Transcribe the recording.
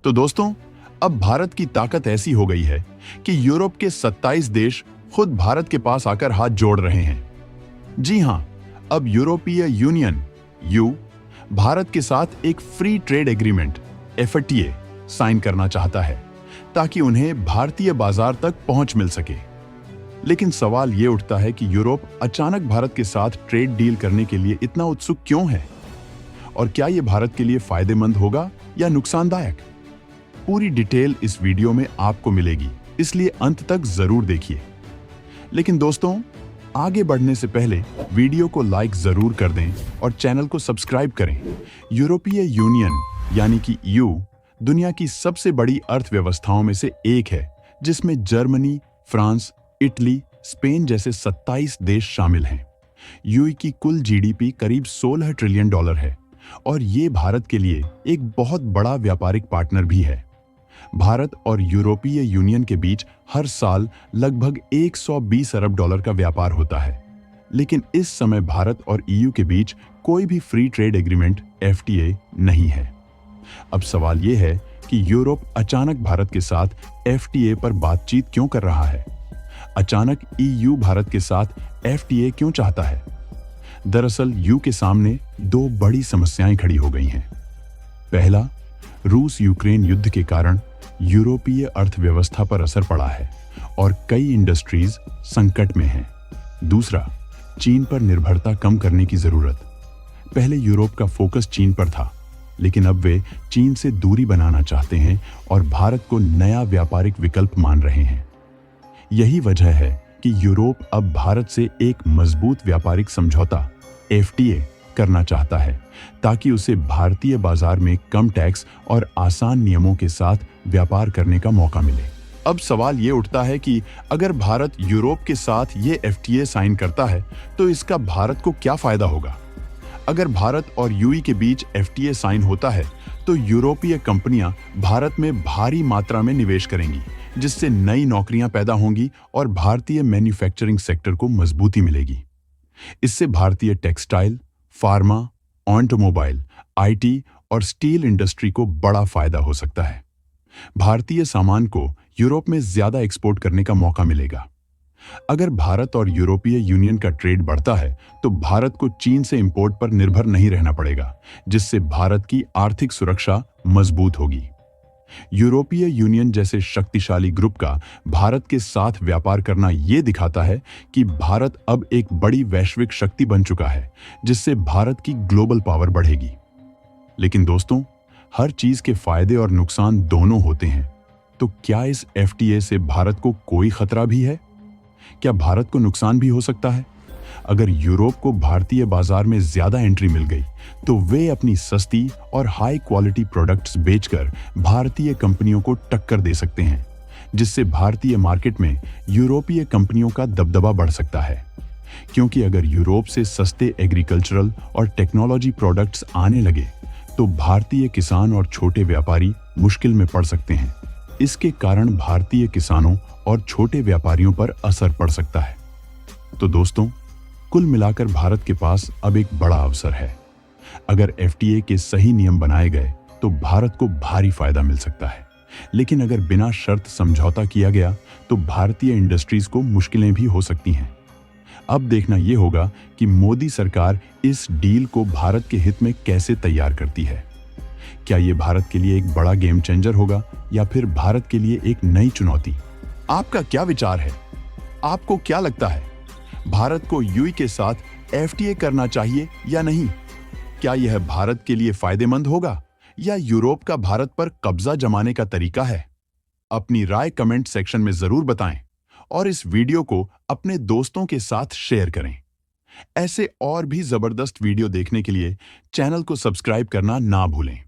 तो दोस्तों, अब भारत की ताकत ऐसी हो गई है कि यूरोप के 27 देश खुद भारत के पास आकर हाथ जोड़ रहे हैं। जी हां, अब यूरोपीय यूनियन यू भारत के साथ एक free trade agreement FTA sign करना चाहता है ताकि उन्हें भारतीय बाजार तक पहुंच मिल सके। लेकिन सवाल यह उठता है कि यूरोप अचानक भारत के साथ ट्रेड डील करने के लिए इतना उत्सुक क्यों है? और क्या यह भारत के लिए फायदेमंद होगा या नुकसानदायक? पूरी डिटेल इस वीडियो में आपको मिलेगी, इसलिए अंत तक जरूर देखिए। लेकिन दोस्तों, आगे बढ़ने से पहले वीडियो को लाइक जरूर कर दें और चैनल को सब्सक्राइब करें। यूरोपीय यूनियन यानी कि EU दुनिया की सबसे बड़ी अर्थव्यवस्थाओं में से एक है, जिसमें जर्मनी, फ्रांस, इटली, स्पेन जैसे 27 देश शामिल हैं। EU की कुल GDP करीब $16 ट्रिलियन है और ये भारत के लिए एक बहुत बड़ा व्यापारिक पार्टनर भी है। भारत और यूरोपीय यूनियन के बीच हर साल लगभग $120 अरब का व्यापार होता है। लेकिन इस समय भारत और EU के बीच कोई भी फ्री ट्रेड एग्रीमेंट FTA नहीं है। अब सवाल यह है कि यूरोप अचानक भारत के साथ FTA पर बातचीत क्यों कर रहा है? अचानक EU भारत के साथ FTA क्यों चाहता है? दरअसल EU के सामने दो बड़ी समस्याएं खड़ी हो गई हैं। पहला, रूस यूक्रेन युद्ध के कारण यूरोपीय अर्थव्यवस्था पर असर पड़ा है और कई इंडस्ट्रीज संकट में हैं। दूसरा, चीन पर निर्भरता कम करने की जरूरत। पहले यूरोप का फोकस चीन पर था, लेकिन अब वे चीन से दूरी बनाना चाहते हैं और भारत को नया व्यापारिक विकल्प मान रहे हैं। यही वजह है कि यूरोप अब भारत से एक मजबूत व्यापारिक समझौता FTA करना चाहता है ताकि उसे भारतीय बाजार में कम टैक्स और आसान नियमों के साथ व्यापार करने का मौका मिले। अब सवाल ये उठता है कि अगर भारत यूरोप के साथ ये FTA साइन करता है तो इसका भारत को क्या फायदा होगा? अगर भारत और UE के बीच FTA साइन होता है तो यूरोपीय कंपनियां भारत में भारी मात्रा में निवेश करेंगी, जिससे नई नौकरियां पैदा होंगी और भारतीय मैन्युफैक्चरिंग सेक्टर को मजबूती मिलेगी। इससे भारतीय टेक्सटाइल, फार्मा, ऑटोमोबाइल, IT और स्टील इंडस्ट्री को बड़ा फायदा हो सकता है। भारतीय सामान को यूरोप में ज्यादा एक्सपोर्ट करने का मौका मिलेगा। अगर भारत और यूरोपीय यूनियन का ट्रेड बढ़ता है तो भारत को चीन से इंपोर्ट पर निर्भर नहीं रहना पड़ेगा, जिससे भारत की आर्थिक सुरक्षा मजबूत होगी। यूरोपीय यूनियन जैसे शक्तिशाली ग्रुप का भारत के साथ व्यापार करना यह दिखाता है कि भारत अब एक बड़ी वैश्विक शक्ति बन चुका है, जिससे भारत की ग्लोबल पावर बढ़ेगी। लेकिन दोस्तों, हर चीज के फायदे और नुकसान दोनों होते हैं। तो क्या इस FTA से भारत को कोई खतरा भी है? क्या भारत को नुकसान भी हो सकता है? अगर यूरोप को भारतीय बाजार में ज्यादा एंट्री मिल गई तो वे अपनी सस्ती और हाई क्वालिटी प्रोडक्ट्स बेचकर भारतीय कंपनियों को टक्कर दे सकते हैं, जिससे भारतीय मार्केट में यूरोपीय कंपनियों का दबदबा बढ़ सकता है। क्योंकि अगर यूरोप से सस्ते एग्रीकल्चरल और टेक्नोलॉजी प्रोडक्ट्स आने लगे तो भारतीय किसान और छोटे व्यापारी मुश्किल में पड़ सकते हैं। इसके कारण भारतीय किसानों और छोटे व्यापारियों पर असर पड़ सकता है। तो दोस्तों, कुल मिलाकर भारत के पास अब एक बड़ा अवसर है। अगर FTA के सही नियम बनाए गए तो भारत को भारी फायदा मिल सकता है। लेकिन अगर बिना शर्त समझौता किया गया तो भारतीय इंडस्ट्रीज को मुश्किलें भी हो सकती हैं। अब देखना यह होगा कि मोदी सरकार इस डील को भारत के हित में कैसे तैयार करती है। क्या यह भारत के लिए एक बड़ा गेम चेंजर होगा या फिर भारत के लिए एक नई चुनौती? आपका क्या विचार है? आपको क्या लगता है, भारत को UE के साथ FTA करना चाहिए या नहीं? क्या यह भारत के लिए फायदेमंद होगा या यूरोप का भारत पर कब्जा जमाने का तरीका है? अपनी राय कमेंट सेक्शन में जरूर बताएं और इस वीडियो को अपने दोस्तों के साथ शेयर करें। ऐसे और भी जबरदस्त वीडियो देखने के लिए चैनल को सब्सक्राइब करना ना भूलें।